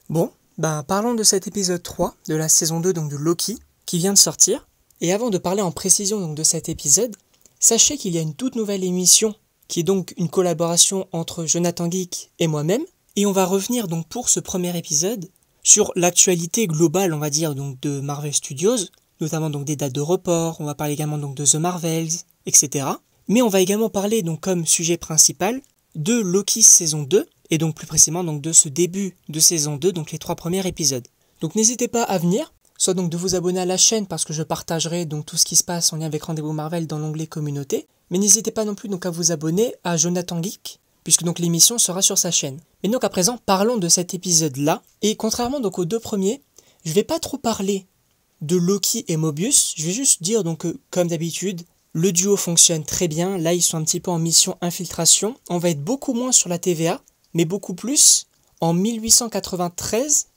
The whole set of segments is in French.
Bon, parlons de cet épisode 3 de la saison 2 donc de Loki, qui vient de sortir. Et avant de parler en précision donc de cet épisode, sachez qu'il y a une toute nouvelle émission, qui est donc une collaboration entre Jonathan Geek et moi-même. Et on va revenir donc pour ce premier épisode sur l'actualité globale, on va dire, donc de Marvel Studios, notamment donc des dates de report, on va parler également donc de The Marvels, etc. Mais on va également parler donc comme sujet principal de Loki saison 2, et donc plus précisément donc de ce début de saison 2, donc les 3 premiers épisodes. Donc n'hésitez pas à venir, soit donc de vous abonner à la chaîne parce que je partagerai donc tout ce qui se passe en lien avec Rendez-vous Marvel dans l'onglet communauté, mais n'hésitez pas non plus donc à vous abonner à Jonathan Geek, puisque donc l'émission sera sur sa chaîne. Mais donc à présent, parlons de cet épisode-là, et contrairement donc aux deux premiers, je vais pas trop parler de Loki et Mobius, je vais juste dire donc que, comme d'habitude, le duo fonctionne très bien, là ils sont un petit peu en mission infiltration, on va être beaucoup moins sur la TVA, mais beaucoup plus en 1893,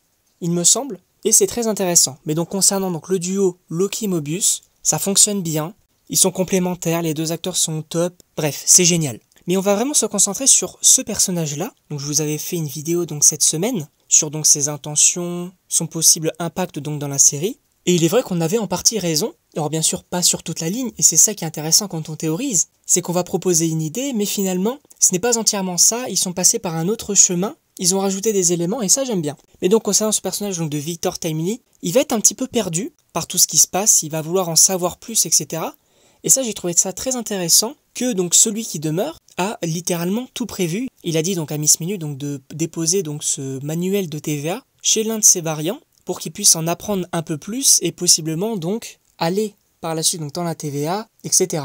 il me semble, et c'est très intéressant. Mais donc concernant donc le duo Loki-Mobius, ça fonctionne bien, ils sont complémentaires, les deux acteurs sont top, bref, c'est génial. Mais on va vraiment se concentrer sur ce personnage-là. Donc je vous avais fait une vidéo donc cette semaine sur donc ses intentions, son possible impact donc dans la série. Et il est vrai qu'on avait en partie raison. Alors bien sûr pas sur toute la ligne, et c'est ça qui est intéressant quand on théorise, c'est qu'on va proposer une idée, mais finalement ce n'est pas entièrement ça, ils sont passés par un autre chemin, ils ont rajouté des éléments, et ça j'aime bien. Mais donc concernant ce personnage donc, de Victor Timely, il va être un petit peu perdu par tout ce qui se passe, il va vouloir en savoir plus, etc. Et ça j'ai trouvé ça très intéressant, que donc celui qui demeure a littéralement tout prévu. Il a dit donc à Miss Minute donc, de déposer donc ce manuel de TVA chez l'un de ses variants, pour qu'il puisse en apprendre un peu plus, et possiblement donc aller par la suite donc dans la TVA, etc.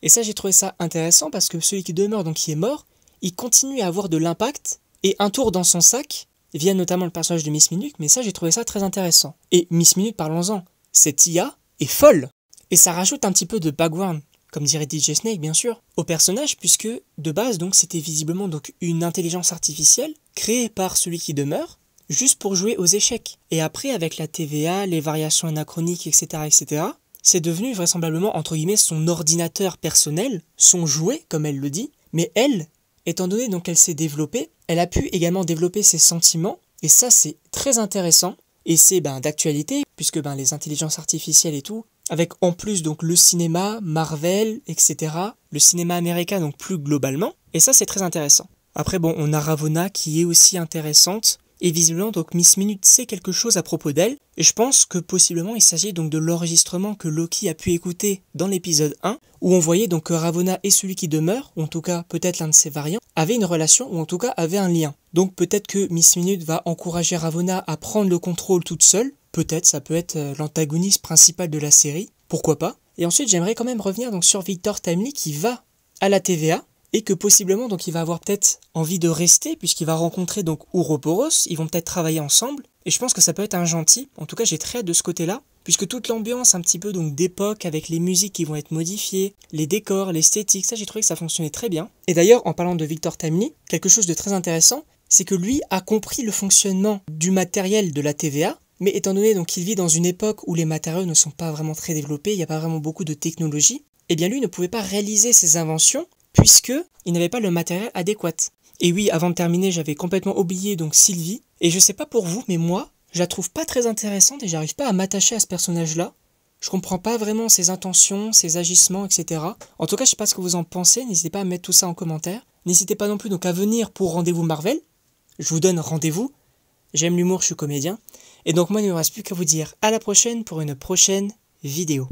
Et ça j'ai trouvé ça intéressant parce que celui qui demeure donc qui est mort, il continue à avoir de l'impact, et un tour dans son sac via notamment le personnage de Miss Minute, mais ça j'ai trouvé ça très intéressant. Et Miss Minute, parlons-en, cette IA est folle, et ça rajoute un petit peu de background, comme dirait DJ Snake bien sûr, au personnage, puisque de base donc c'était visiblement donc une intelligence artificielle créée par celui qui demeure, juste pour jouer aux échecs. Et après, avec la TVA, les variations anachroniques, etc., c'est devenu vraisemblablement, entre guillemets, son ordinateur personnel, son jouet, comme elle le dit. Mais elle, étant donné donc qu'elle s'est développée, elle a pu également développer ses sentiments, et ça c'est très intéressant, et c'est d'actualité, puisque les intelligences artificielles et tout, avec en plus donc le cinéma, Marvel, etc., le cinéma américain donc plus globalement, et ça c'est très intéressant. Après bon, on a Ravonna qui est aussi intéressante, et visiblement, donc Miss Minute sait quelque chose à propos d'elle, et je pense que possiblement il s'agit donc de l'enregistrement que Loki a pu écouter dans l'épisode 1, où on voyait donc que Ravonna et celui qui demeure, ou en tout cas peut-être l'un de ses variants, avaient une relation, ou en tout cas avaient un lien. Donc peut-être que Miss Minute va encourager Ravonna à prendre le contrôle toute seule, peut-être ça peut être l'antagoniste principal de la série, pourquoi pas. Et ensuite j'aimerais quand même revenir donc sur Victor Timely qui va à la TVA, et que possiblement donc il va avoir peut-être envie de rester puisqu'il va rencontrer donc Ouroboros, ils vont peut-être travailler ensemble, et je pense que ça peut être un gentil. En tout cas j'ai très hâte de ce côté-là, puisque toute l'ambiance un petit peu donc d'époque avec les musiques qui vont être modifiées, les décors, l'esthétique, ça j'ai trouvé que ça fonctionnait très bien. Et d'ailleurs en parlant de Victor Timely, quelque chose de très intéressant, c'est que lui a compris le fonctionnement du matériel de la TVA, mais étant donné donc qu'il vit dans une époque où les matériaux ne sont pas vraiment très développés, il n'y a pas vraiment beaucoup de technologie, et bien lui ne pouvait pas réaliser ses inventions puisque il n'avait pas le matériel adéquat. Et oui, avant de terminer, j'avais complètement oublié donc Sylvie, et je sais pas pour vous, mais moi, je la trouve pas très intéressante et j'arrive pas à m'attacher à ce personnage-là. Je comprends pas vraiment ses intentions, ses agissements, etc. En tout cas, je sais pas ce que vous en pensez, n'hésitez pas à mettre tout ça en commentaire. N'hésitez pas non plus donc à venir pour Rendez-vous Marvel. Je vous donne rendez-vous. J'aime l'humour, je suis comédien. Et donc moi, il ne me reste plus qu'à vous dire à la prochaine pour une prochaine vidéo.